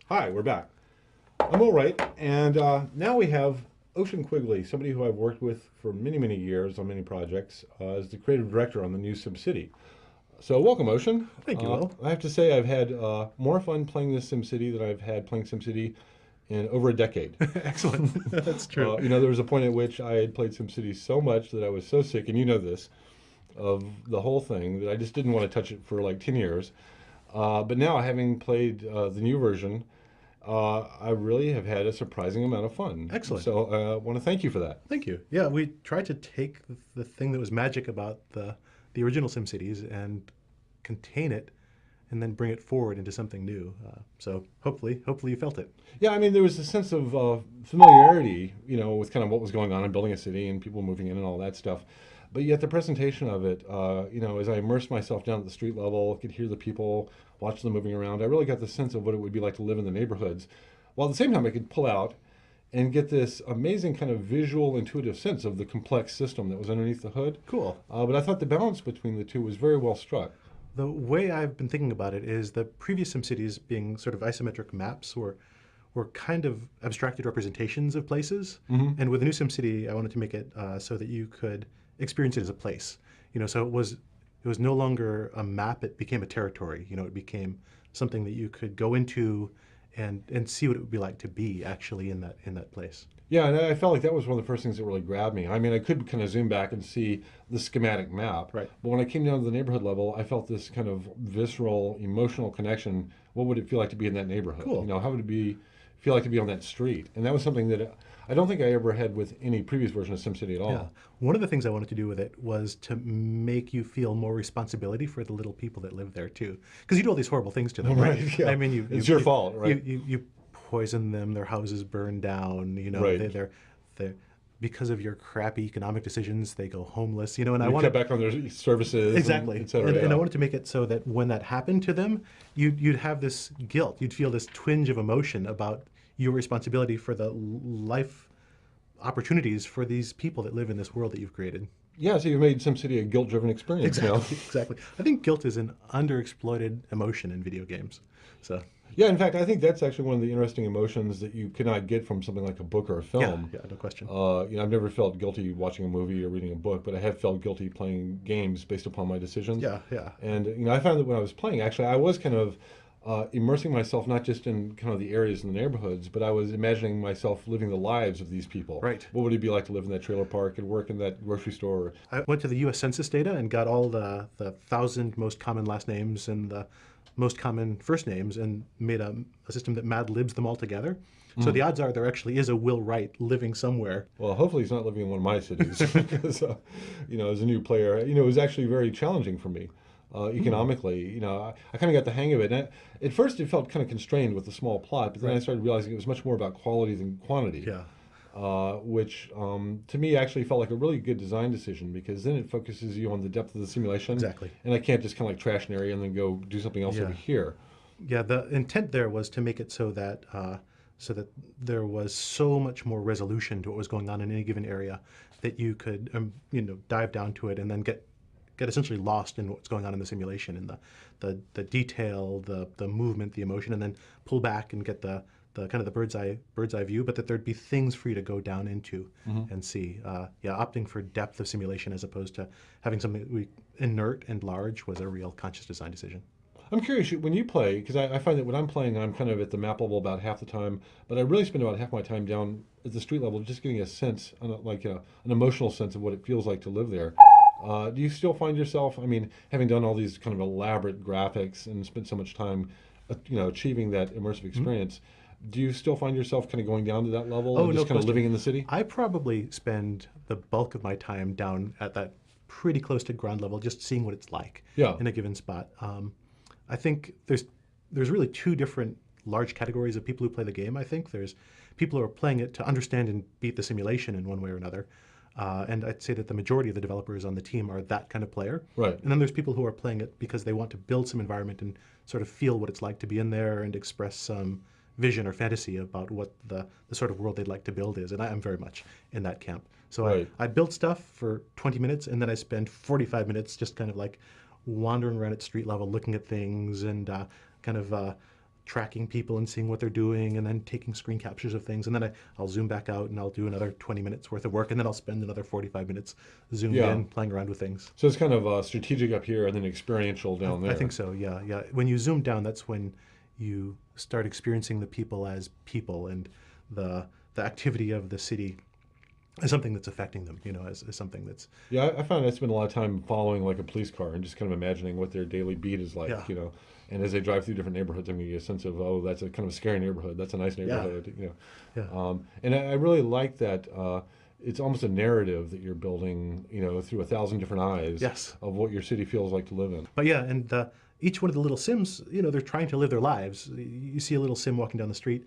Hi, we're back. I'm Wright, and now we have Ocean Quigley, somebody who I've worked with for many, many years on many projects, as the creative director on the new SimCity. So welcome, Ocean. Thank you, Will. I have to say I've had more fun playing this SimCity than I've had playing SimCity in over a decade. Excellent. That's true. There was a point at which I had played SimCity so much that I was so sick, and you know this, of the whole thing that I just didn't want to touch it for like 10 years. But now, having played the new version, I really have had a surprising amount of fun. Excellent. So I want to thank you for that. Thank you. Yeah, we tried to take the thing that was magic about the original SimCities and contain it, and then bring it forward into something new. So hopefully you felt it. Yeah, I mean, there was a sense of familiarity, with kind of what was going on in building a city and people moving in and all that stuff. But yet the presentation of it, as I immersed myself down at the street level, could hear the people, watch them moving around, I really got the sense of what it would be like to live in the neighborhoods. While at the same time, I could pull out and get this amazing kind of visual, intuitive sense of the complex system that was underneath the hood. Cool. But I thought the balance between the two was very well struck. The way I've been thinking about it is the previous SimCities being sort of isometric maps were kind of abstracted representations of places. Mm-hmm. And with the new SimCity, I wanted to make it so that you could experience it as a place. So it was no longer a map, it became a territory. It became something that you could go into and see what it would be like to be actually in that place. Yeah, and I felt like that was one of the first things that really grabbed me. I mean, I could kind of zoom back and see the schematic map, Right. but when I came down to the neighborhood level, I felt this kind of visceral, emotional connection. What would it feel like to be in that neighborhood? Cool. How would it feel like to be on that street? And that was something that I don't think I ever had with any previous version of SimCity at all. Yeah. One of the things I wanted to do with it was to make you feel more responsibility for the little people that live there too, because you do all these horrible things to them, right? Right, yeah. I mean, It's your fault, right? You poison them, their houses burn down. Right. They're because of your crappy economic decisions, they go homeless. And I You wanted cut back on their services, exactly, et cetera. and Yeah. I wanted to make it so that when that happened to them, you'd have this guilt, you'd feel this twinge of emotion about your responsibility for the life opportunities for these people that live in this world that you've created. Yeah, so you've made SimCity a guilt-driven experience now. Exactly. I think guilt is an underexploited emotion in video games. So Yeah, in fact, I think that's actually one of the interesting emotions that you cannot get from something like a book or a film. yeah, no question. I've never felt guilty watching a movie or reading a book, but I have felt guilty playing games based upon my decisions. Yeah. And I found that when I was playing, actually, I was kind of immersing myself not just in kind of the areas in the neighborhoods, but I was imagining myself living the lives of these people. Right. What would it be like to live in that trailer park and work in that grocery store? I went to the U.S. Census data and got all the 1,000 most common last names and the most common first names and made a system that Mad Libs them all together. So the odds are there actually is a Will Wright living somewhere. Well, hopefully he's not living in one of my cities because, as a new player, it was actually very challenging for me economically. I kind of got the hang of it. And at first, it felt kind of constrained with the small plot, but then I started realizing it was much more about quality than quantity. Yeah. Which to me actually felt like a really good design decision because then it focuses you on the depth of the simulation. Exactly. And I can't just kind of like trash an area and then go do something else over here. Yeah, the intent there was to make it so that there was so much more resolution to what was going on in any given area that you could dive down to it and then get essentially lost in what's going on in the simulation and the detail, the movement, the emotion, and then pull back and get the kind of the bird's eye view, but that there'd be things for you to go down into and see. Opting for depth of simulation as opposed to having something inert and large was a real conscious design decision. I'm curious, when you play, because I find that when I'm playing, I'm kind of at the map level about half the time, but I really spend about half my time down at the street level just getting a sense, an emotional sense of what it feels like to live there. Do you still find yourself, having done all these kind of elaborate graphics and spent so much time, achieving that immersive experience, do you still find yourself kind of going down to that level and no just kind of question. living in the city? I probably spend the bulk of my time down at that pretty close to ground level, just seeing what it's like in a given spot. I think there's really two different large categories of people who play the game. I think there's people who are playing it to understand and beat the simulation in one way or another. And I'd say that the majority of the developers on the team are that kind of player. Right. And then there's people who are playing it because they want to build some environment and sort of feel what it's like to be in there and express some vision or fantasy about what the sort of world they'd like to build is. And I am very much in that camp. So Right. I build stuff for 20 minutes and then I spend 45 minutes just kind of like wandering around at street level, looking at things and kind of tracking people and seeing what they're doing, and then taking screen captures of things, and then I'll zoom back out and I'll do another 20 minutes worth of work, and then I'll spend another 45 minutes zoomed Yeah. in playing around with things. So it's kind of strategic up here and then experiential down there. I think so. Yeah, yeah. When you zoom down, that's when you start experiencing the people as people, and the activity of the city as something that's affecting them, as something that's... Yeah, I found I spend a lot of time following like a police car and just kind of imagining what their daily beat is like, Yeah. And as they drive through different neighborhoods, I'm going to get a sense of, oh, that's a kind of a scary neighborhood. That's a nice neighborhood, Yeah. And I really like that it's almost a narrative that you're building, through 1,000 different eyes Yes. of what your city feels like to live in. But yeah, and each one of the little Sims, they're trying to live their lives. You see a little Sim walking down the street,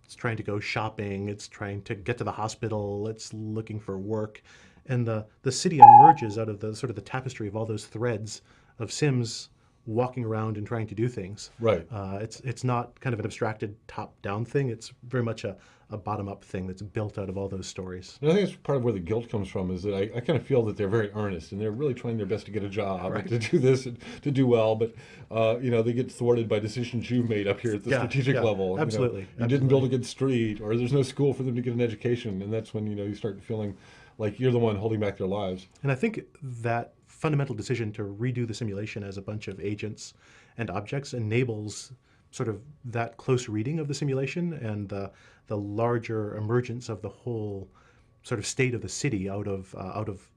it's trying to go shopping, it's trying to get to the hospital, it's looking for work. And the city emerges out of the sort of the tapestry of all those threads of Sims walking around and trying to do things. Right. It's not kind of an abstracted top-down thing. It's very much a bottom-up thing that's built out of all those stories. And I think it's part of where the guilt comes from is that I kind of feel that they're very earnest and they're really trying their best to get a job Right. and to do this and to do well, but they get thwarted by decisions you've made up here at the strategic level. Absolutely. You didn't build a good street, or there's no school for them to get an education, and that's when you start feeling like you're the one holding back their lives. And I think that fundamental decision to redo the simulation as a bunch of agents and objects enables sort of that close reading of the simulation and the larger emergence of the whole sort of state of the city out of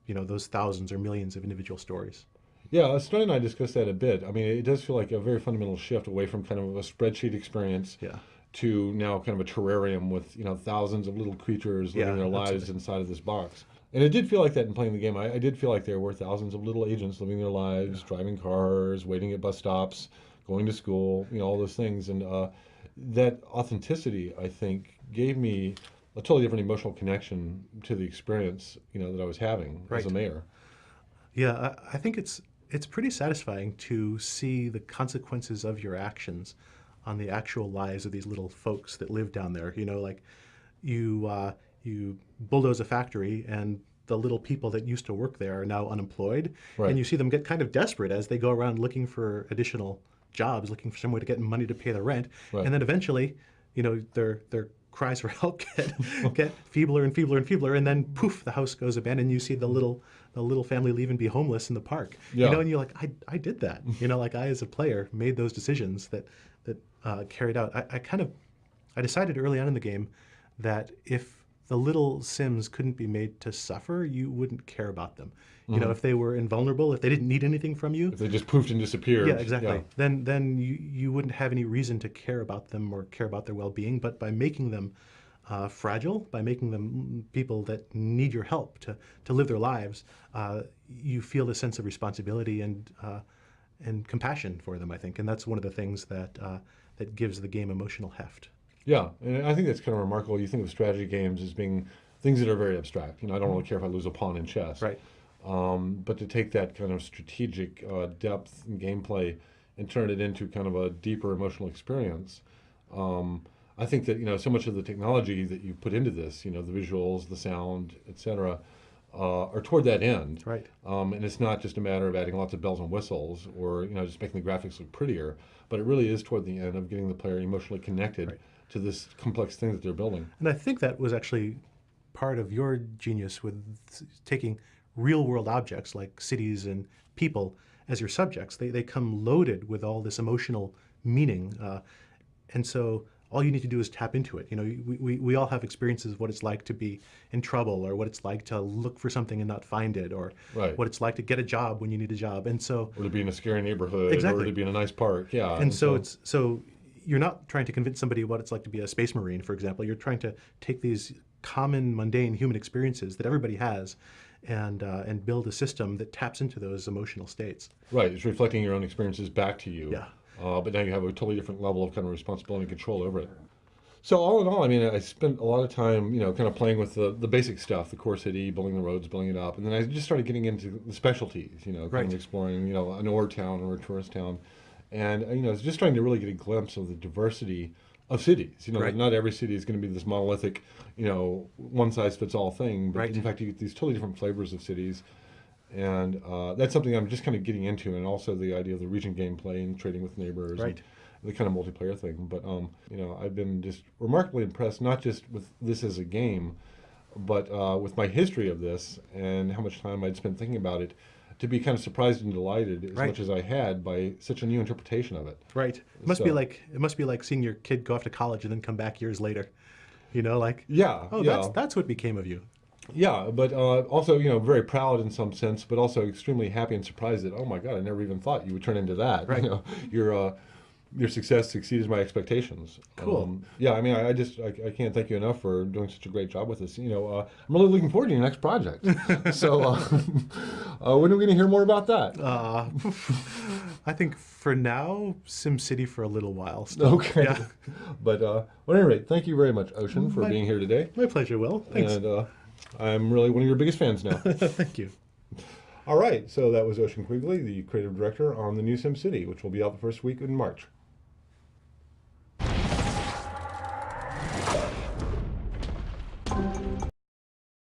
those thousands or millions of individual stories. Yeah, Stone and I discussed that a bit. I mean, it does feel like a very fundamental shift away from kind of a spreadsheet experience Yeah. to now kind of a terrarium with thousands of little creatures living their lives absolutely. inside of this box. And it did feel like that in playing the game. I did feel like there were thousands of little agents living their lives, driving cars, waiting at bus stops, going to school, all those things. And that authenticity, I think, gave me a totally different emotional connection to the experience, that I was having as a Right. mayor. Yeah, I think it's pretty satisfying to see the consequences of your actions on the actual lives of these little folks that live down there. Like you bulldoze a factory and the little people that used to work there are now unemployed, Right. and you see them get kind of desperate as they go around looking for additional jobs, looking for some way to get money to pay the rent, Right. and then eventually, their cries for help get feebler and feebler and feebler, and then poof, the house goes abandoned. You see the little family leave and be homeless in the park. Yeah. And you're like, I did that. Like I as a player made those decisions that carried out. I decided early on in the game that if the little Sims couldn't be made to suffer, you wouldn't care about them. If they were invulnerable, if they didn't need anything from you, If they just poofed and disappeared. yeah, exactly. Yeah. Then you wouldn't have any reason to care about them or care about their well-being. But by making them fragile, by making them people that need your help to live their lives, you feel a sense of responsibility and compassion for them, I think. And that's one of the things that gives the game emotional heft. Yeah, and I think that's kind of remarkable. You think of strategy games as being things that are very abstract. I don't really care if I lose a pawn in chess. Right. But to take that kind of strategic depth and gameplay and turn it into kind of a deeper emotional experience, I think that so much of the technology that you put into this, the visuals, the sound, etc., are toward that end. Right. And it's not just a matter of adding lots of bells and whistles or just making the graphics look prettier, but it really is toward the end of getting the player emotionally connected. Right. To this complex thing that they're building. And I think that was actually part of your genius with taking real world objects like cities and people as your subjects. They come loaded with all this emotional meaning. And so all you need to do is tap into it. We all have experiences of what it's like to be in trouble, or what it's like to look for something and not find it, or Right. what it's like to get a job when you need a job. And so Or to be in a scary neighborhood, Exactly. or to be in a nice park. Yeah. And so you're not trying to convince somebody what it's like to be a space marine, for example. You're trying to take these common, mundane human experiences that everybody has and build a system that taps into those emotional states. Right. It's reflecting your own experiences back to you. Yeah. But now you have a totally different level of kind of responsibility and control over it. So all in all, I mean, I spent a lot of time, kind of playing with the basic stuff, the core city, building the roads, building it up. And then I just started getting into the specialties, kind Right. of exploring, an ore town or a tourist town. And, I was just trying to really get a glimpse of the diversity of cities. Right. Not every city is going to be this monolithic, one size fits all thing. But Right. in fact, you get these totally different flavors of cities. And that's something I'm just kind of getting into, and also the idea of the region gameplay and trading with neighbors, Right. and the kind of multiplayer thing. But I've been just remarkably impressed, not just with this as a game, but with my history of this and how much time I'd spent thinking about it, to be kind of surprised and delighted as Right. much as I had by such a new interpretation of it. Right. It must be So- like seeing your kid go off to college and then come back years later. You know, like, Yeah, oh, yeah. that's what became of you. Yeah, but also, very proud in some sense, but also extremely happy and surprised that, oh my God, I never even thought you would turn into that. Right. Your success exceeds my expectations. Cool. Yeah, I mean, I can't thank you enough for doing such a great job with this. I'm really looking forward to your next project. So, when are we going to hear more about that? I think for now, SimCity for a little while still. Okay. Yeah. But at any rate, thank you very much, Ocean, for being here today. My pleasure, Will. Thanks. And I'm really one of your biggest fans now. Thank you. All right, so that was Ocean Quigley, the creative director on the new SimCity, which will be out the first week in March.